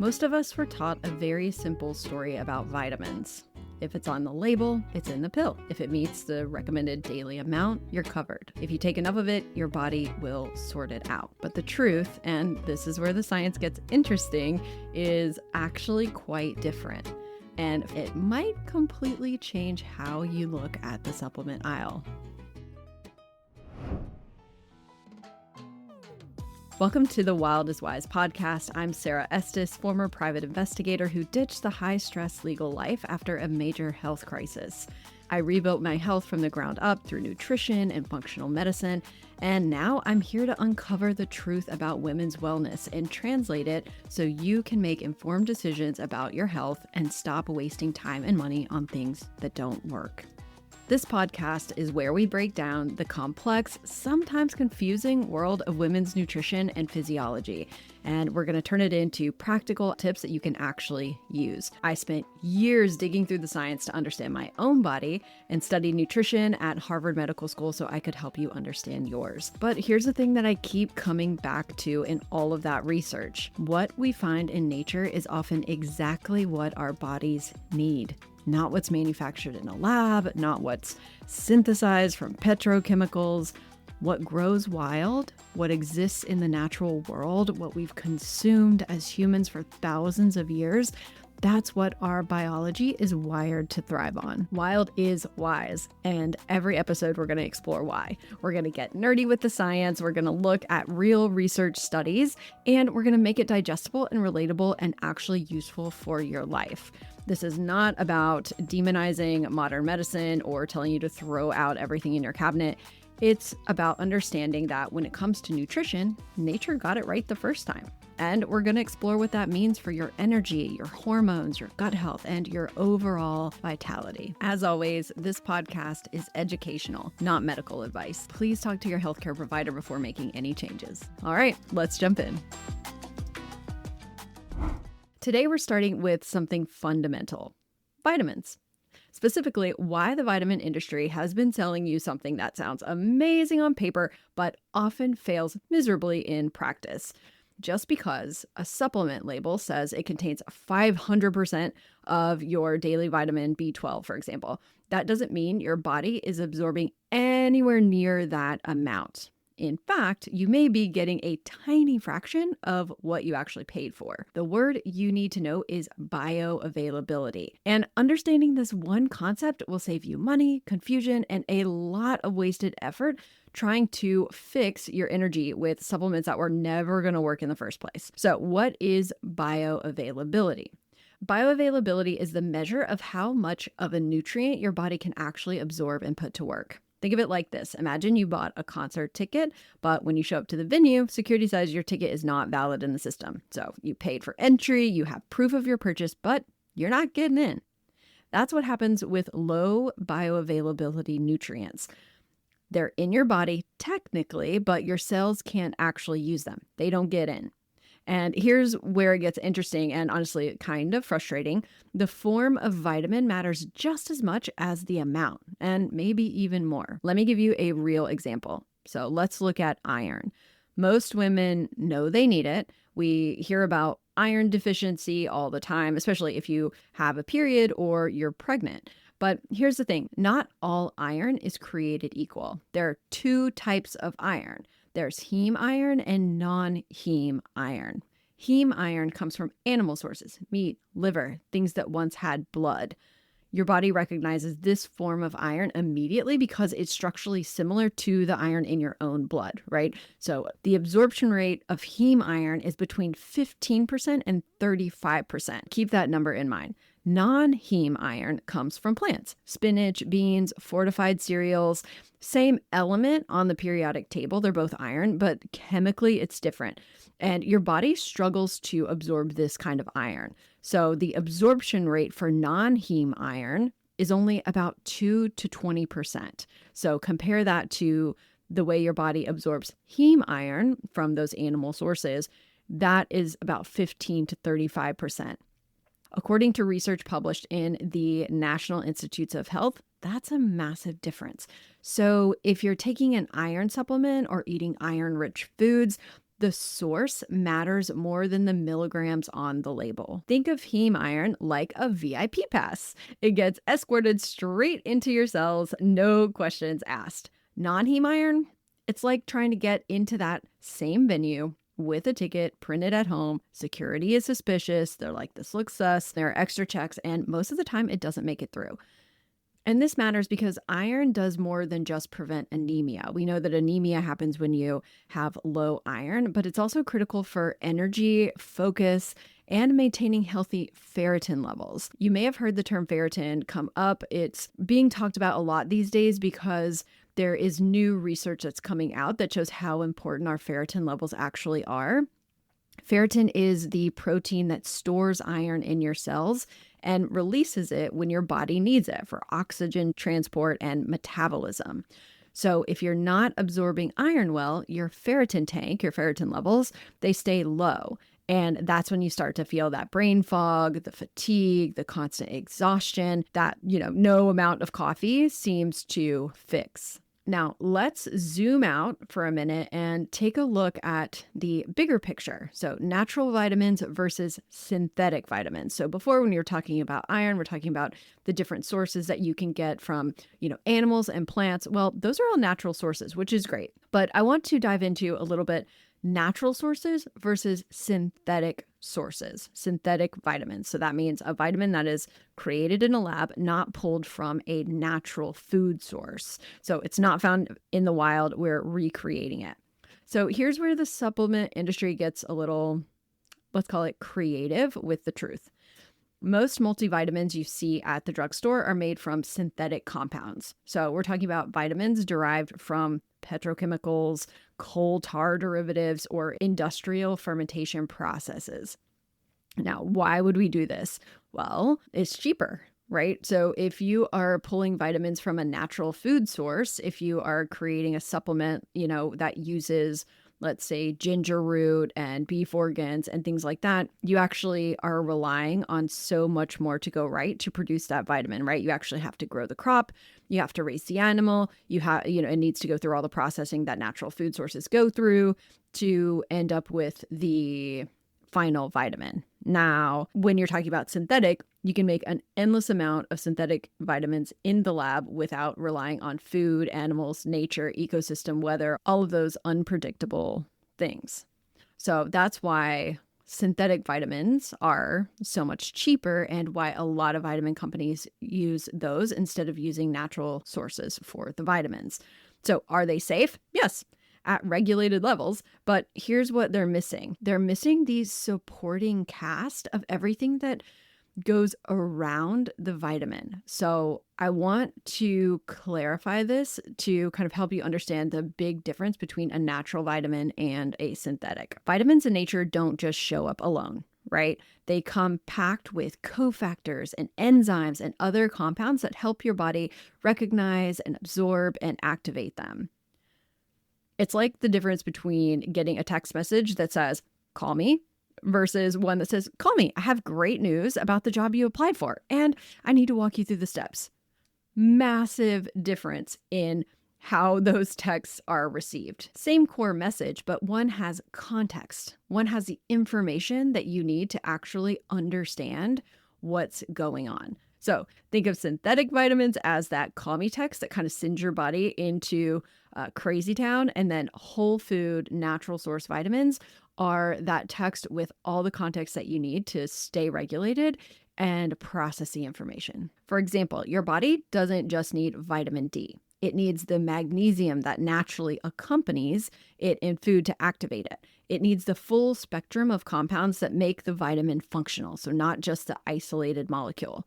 Most of us were taught a very simple story about vitamins. If it's on the label, it's in the pill. If it meets the recommended daily amount, you're covered. If you take enough of it, your body will sort it out. But the truth, and this is where the science gets interesting, is actually quite different. And it might completely change how you look at the supplement aisle. Welcome to the Wild is Wise podcast. I'm Sara Estes, former private investigator who ditched the high-stress legal life after a major health crisis. I rebuilt my health from the ground up through nutrition and functional medicine, and now I'm here to uncover the truth about women's wellness and translate it so you can make informed decisions about your health and stop wasting time and money on things that don't work. This podcast is where we break down the complex, sometimes confusing world of women's nutrition and physiology, and we're going to turn it into practical tips that you can actually use. I spent years digging through the science to understand my own body and studied nutrition at Harvard Medical School so I could help you understand yours. But here's the thing that I keep coming back to in all of that research. What we find in nature is often exactly what our bodies need. Not what's manufactured in a lab, not what's synthesized from petrochemicals. What grows wild, what exists in the natural world, what we've consumed as humans for thousands of years, that's what our biology is wired to thrive on. Wild is wise, and every episode we're going to explore why. We're going to get nerdy with the science, we're going to look at real research studies, and we're going to make it digestible and relatable and actually useful for your life. This is not about demonizing modern medicine or telling you to throw out everything in your cabinet. It's about understanding that when it comes to nutrition, nature got it right the first time. And we're going to explore what that means for your energy, your hormones, your gut health, and your overall vitality. As always, this podcast is educational, not medical advice. Please talk to your healthcare provider before making any changes. All right, let's jump in. Today, we're starting with something fundamental: vitamins. Specifically, why the vitamin industry has been selling you something that sounds amazing on paper, but often fails miserably in practice. Just because a supplement label says it contains 500% of your daily vitamin B12, for example, that doesn't mean your body is absorbing anywhere near that amount. In fact, you may be getting a tiny fraction of what you actually paid for. The word you need to know is bioavailability. And understanding this one concept will save you money, confusion, and a lot of wasted effort trying to fix your energy with supplements that were never going to work in the first place. So, what is bioavailability? Bioavailability is the measure of how much of a nutrient your body can actually absorb and put to work. Think of it like this. Imagine you bought a concert ticket, but when you show up to the venue, security says your ticket is not valid in the system. So you paid for entry, you have proof of your purchase, but you're not getting in. That's what happens with low bioavailability nutrients. They're in your body technically, but your cells can't actually use them. They don't get in. And here's where it gets interesting and honestly kind of frustrating. The form of vitamin matters just as much as the amount, and maybe even more. Let me give you a real example. So let's look at iron. Most women know they need it. We hear about iron deficiency all the time, especially if you have a period or you're pregnant. But here's the thing, not all iron is created equal. There are two types of iron. There's heme iron and non-heme iron. Heme iron comes from animal sources, meat, liver, things that once had blood. Your body recognizes this form of iron immediately because it's structurally similar to the iron in your own blood, right? So the absorption rate of heme iron is between 15% and 35%. Keep that number in mind. Non-heme iron comes from plants, spinach, beans, fortified cereals, same element on the periodic table. They're both iron, but chemically it's different. And your body struggles to absorb this kind of iron. So the absorption rate for non-heme iron is only about 2 to 20%. So compare that to the way your body absorbs heme iron from those animal sources. That is about 15 to 35%. According to research published in the National Institutes of Health, that's a massive difference. So if you're taking an iron supplement or eating iron-rich foods, The source matters more than the milligrams on the label. Think of heme iron like a VIP pass. It gets escorted straight into your cells, no questions asked. Non-heme iron, it's like trying to get into that same venue with a ticket printed at home. Security is suspicious. They're like, this looks sus. There are extra checks, and most of the time it doesn't make it through. And this matters because iron does more than just prevent anemia. We know that anemia happens when you have low iron, but it's also critical for energy, focus, and maintaining healthy ferritin levels. You may have heard the term ferritin come up. It's being talked about a lot these days because there is new research that's coming out that shows how important our ferritin levels actually are. Ferritin is the protein that stores iron in your cells and releases it when your body needs it for oxygen transport and metabolism. So if you're not absorbing iron well, your ferritin tank, your ferritin levels, they stay low. And that's when you start to feel that brain fog, the fatigue, the constant exhaustion that, no amount of coffee seems to fix. Now, let's zoom out for a minute and take a look at the bigger picture. So natural vitamins versus synthetic vitamins. So before, when you're talking about iron, we're talking about the different sources that you can get from, animals and plants. Well, those are all natural sources, which is great. But I want to dive into a little bit natural sources versus synthetic sources, synthetic vitamins. So that means a vitamin that is created in a lab, not pulled from a natural food source. So it's not found in the wild, we're recreating it. So here's where the supplement industry gets a little, let's call it creative with the truth. Most multivitamins you see at the drugstore are made from synthetic compounds. So we're talking about vitamins derived from petrochemicals, coal tar derivatives, or industrial fermentation processes. Now, why would we do this? Well, it's cheaper, right? So if you are pulling vitamins from a natural food source, if you are creating a supplement, that uses, let's say, ginger root and beef organs and things like that, you actually are relying on so much more to go right to produce that vitamin, right? You actually have to grow the crop, you have to raise the animal, it needs to go through all the processing that natural food sources go through to end up with the final vitamin. Now, when you're talking about synthetic, you can make an endless amount of synthetic vitamins in the lab without relying on food, animals, nature, ecosystem, weather, all of those unpredictable things. So that's why synthetic vitamins are so much cheaper and why a lot of vitamin companies use those instead of using natural sources for the vitamins. So are they safe? Yes, at regulated levels, but here's what they're missing. They're missing the supporting cast of everything that goes around the vitamin. So I want to clarify this to kind of help you understand the big difference between a natural vitamin and a synthetic. Vitamins in nature don't just show up alone, right? They come packed with cofactors and enzymes and other compounds that help your body recognize and absorb and activate them. It's like the difference between getting a text message that says, call me, versus one that says, call me, I have great news about the job you applied for, and I need to walk you through the steps. Massive difference in how those texts are received. Same core message, but one has context. One has the information that you need to actually understand what's going on. So think of synthetic vitamins as that call me text that kind of sends your body into crazy town. And then whole food, natural source vitamins are that text with all the context that you need to stay regulated and process the information. For example, your body doesn't just need vitamin D. It needs the magnesium that naturally accompanies it in food to activate it. It needs the full spectrum of compounds that make the vitamin functional, so not just the isolated molecule.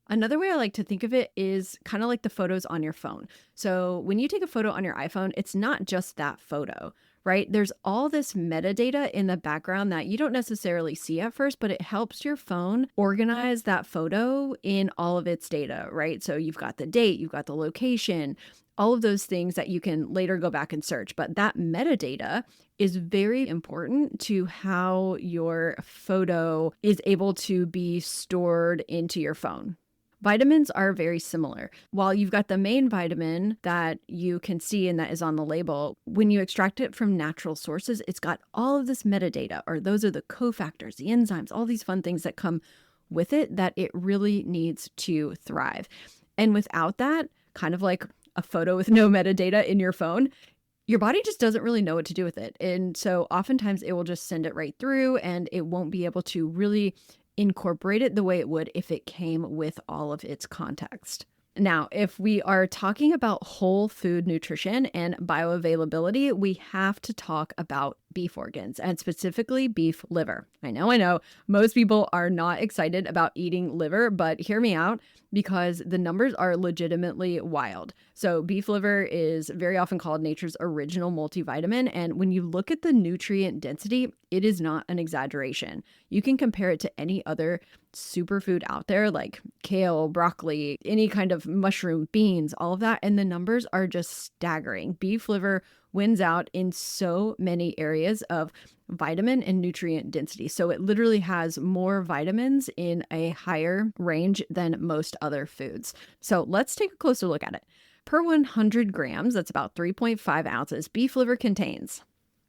Another way I like to think of it is kind of like the photos on your phone. So when you take a photo on your iPhone, it's not just that photo, right? There's all this metadata in the background that you don't necessarily see at first, but it helps your phone organize that photo in all of its data, right? So you've got the date, you've got the location, all of those things that you can later go back and search. But that metadata is very important to how your photo is able to be stored into your phone. Vitamins are very similar. While you've got the main vitamin that you can see and that is on the label, when you extract it from natural sources, it's got all of this metadata, or those are the cofactors, the enzymes, all these fun things that come with it that it really needs to thrive. And without that, kind of like a photo with no metadata in your phone, your body just doesn't really know what to do with it. And so oftentimes it will just send it right through and it won't be able to really incorporate it the way it would if it came with all of its context. Now, if we are talking about whole food nutrition and bioavailability, we have to talk about beef organs and specifically beef liver. I know, most people are not excited about eating liver, but hear me out because the numbers are legitimately wild. So beef liver is very often called nature's original multivitamin. And when you look at the nutrient density, it is not an exaggeration. You can compare it to any other superfood out there like kale, broccoli, any kind of mushroom, beans, all of that. And the numbers are just staggering. Beef liver wins out in so many areas of vitamin and nutrient density. So it literally has more vitamins in a higher range than most other foods. So let's take a closer look at it. Per 100 grams, that's about 3.5 ounces, beef liver contains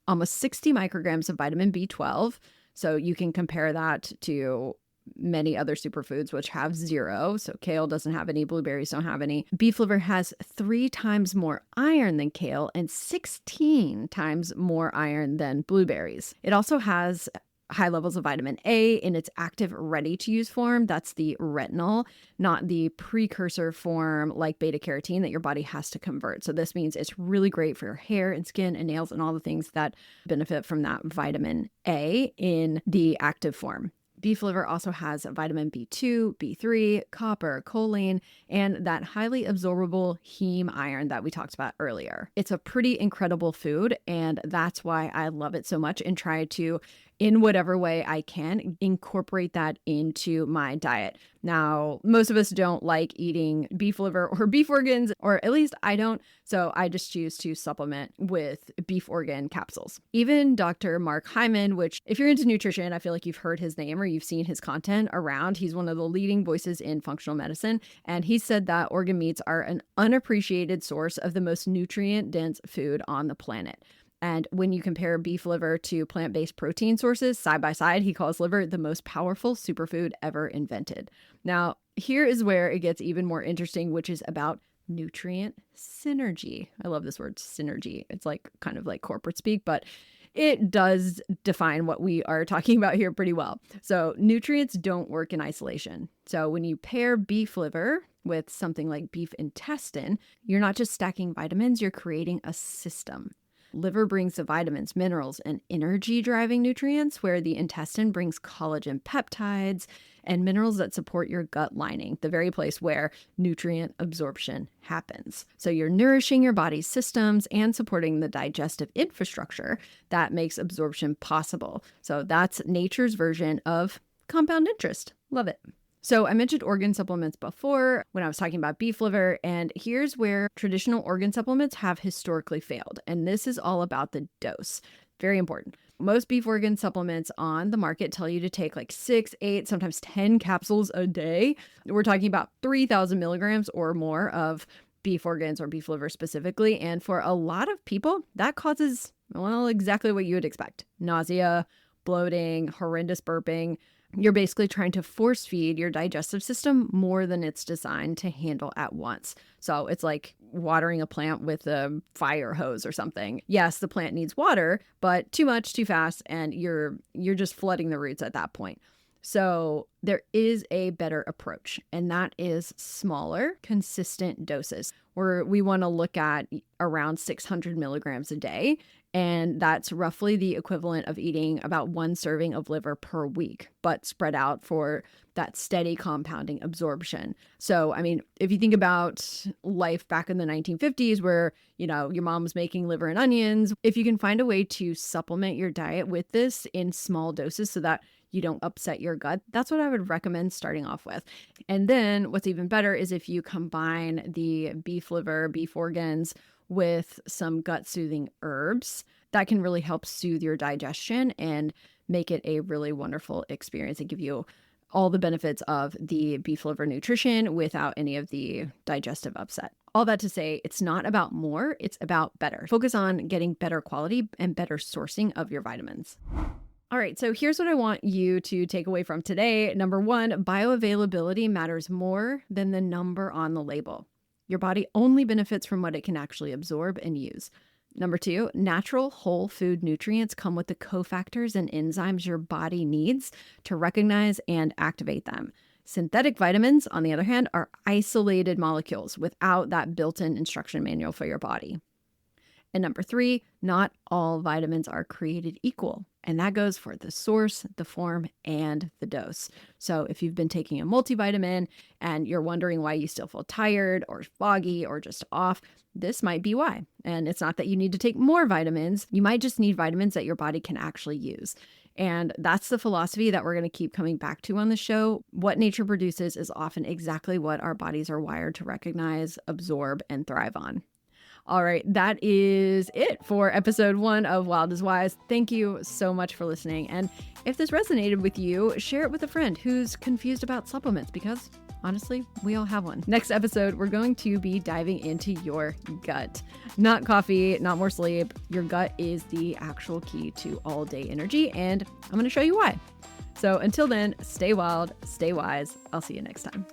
almost 60 micrograms of vitamin B12. So you can compare that to many other superfoods, which have 0. So kale doesn't have any, blueberries don't have any. Beef liver has 3 times more iron than kale and 16 times more iron than blueberries. It also has high levels of vitamin A in its active ready-to-use form. That's the retinol, not the precursor form like beta carotene that your body has to convert. So this means it's really great for your hair and skin and nails and all the things that benefit from that vitamin A in the active form. Beef liver also has vitamin B2, B3, copper, choline, and that highly absorbable heme iron that we talked about earlier. It's a pretty incredible food, and that's why I love it so much and try to, in whatever way I can, incorporate that into my diet. Now, most of us don't like eating beef liver or beef organs, or at least I don't, so I just choose to supplement with beef organ capsules. Even Dr. Mark Hyman, which if you're into nutrition, I feel like you've heard his name or you've seen his content around. He's one of the leading voices in functional medicine, and he said that organ meats are an unappreciated source of the most nutrient-dense food on the planet. And when you compare beef liver to plant-based protein sources side by side, he calls liver the most powerful superfood ever invented. Now, here is where it gets even more interesting, which is about nutrient synergy. I love this word synergy. It's like kind of like corporate speak, but it does define what we are talking about here pretty well. So nutrients don't work in isolation. So when you pair beef liver with something like beef intestine, you're not just stacking vitamins, you're creating a system. Liver brings the vitamins, minerals, and energy-driving nutrients, where the intestine brings collagen peptides and minerals that support your gut lining, the very place where nutrient absorption happens. So you're nourishing your body's systems and supporting the digestive infrastructure that makes absorption possible. So that's nature's version of compound interest. Love it. So I mentioned organ supplements before when I was talking about beef liver, and here's where traditional organ supplements have historically failed. And this is all about the dose. Very important. Most beef organ supplements on the market tell you to take like 6, 8, sometimes 10 capsules a day. We're talking about 3,000 milligrams or more of beef organs or beef liver specifically. And for a lot of people, that causes, well, exactly what you would expect. Nausea, bloating, horrendous burping. You're basically trying to force feed your digestive system more than it's designed to handle at once. So it's like watering a plant with a fire hose or something. Yes, the plant needs water, but too much, too fast, and you're just flooding the roots at that point. So there is a better approach, and that is smaller, consistent doses, where we want to look at around 600 milligrams a day. And that's roughly the equivalent of eating about 1 serving of liver per week, but spread out for that steady compounding absorption. So, I mean, if you think about life back in the 1950s where, your mom was making liver and onions, if you can find a way to supplement your diet with this in small doses so that you don't upset your gut, that's what I would recommend starting off with. And then what's even better is if you combine the beef liver, beef organs with some gut soothing herbs, that can really help soothe your digestion and make it a really wonderful experience and give you all the benefits of the beef liver nutrition without any of the digestive upset. All that to say, it's not about more, it's about better. Focus on getting better quality and better sourcing of your vitamins. All right, so here's what I want you to take away from today. Number one, bioavailability matters more than the number on the label. Your body only benefits from what it can actually absorb and use. Number two, natural whole food nutrients come with the cofactors and enzymes your body needs to recognize and activate them. Synthetic vitamins, on the other hand, are isolated molecules without that built-in instruction manual for your body. And number three, not all vitamins are created equal. And that goes for the source, the form, and the dose. So if you've been taking a multivitamin and you're wondering why you still feel tired or foggy or just off, this might be why. And it's not that you need to take more vitamins. You might just need vitamins that your body can actually use. And that's the philosophy that we're going to keep coming back to on the show. What nature produces is often exactly what our bodies are wired to recognize, absorb, and thrive on. All right, that is it for episode 1 of Wild is Wise. Thank you so much for listening. And if this resonated with you, share it with a friend who's confused about supplements because honestly, we all have one. Next episode, we're going to be diving into your gut. Not coffee, not more sleep. Your gut is the actual key to all day energy, and I'm going to show you why. So until then, stay wild, stay wise. I'll see you next time.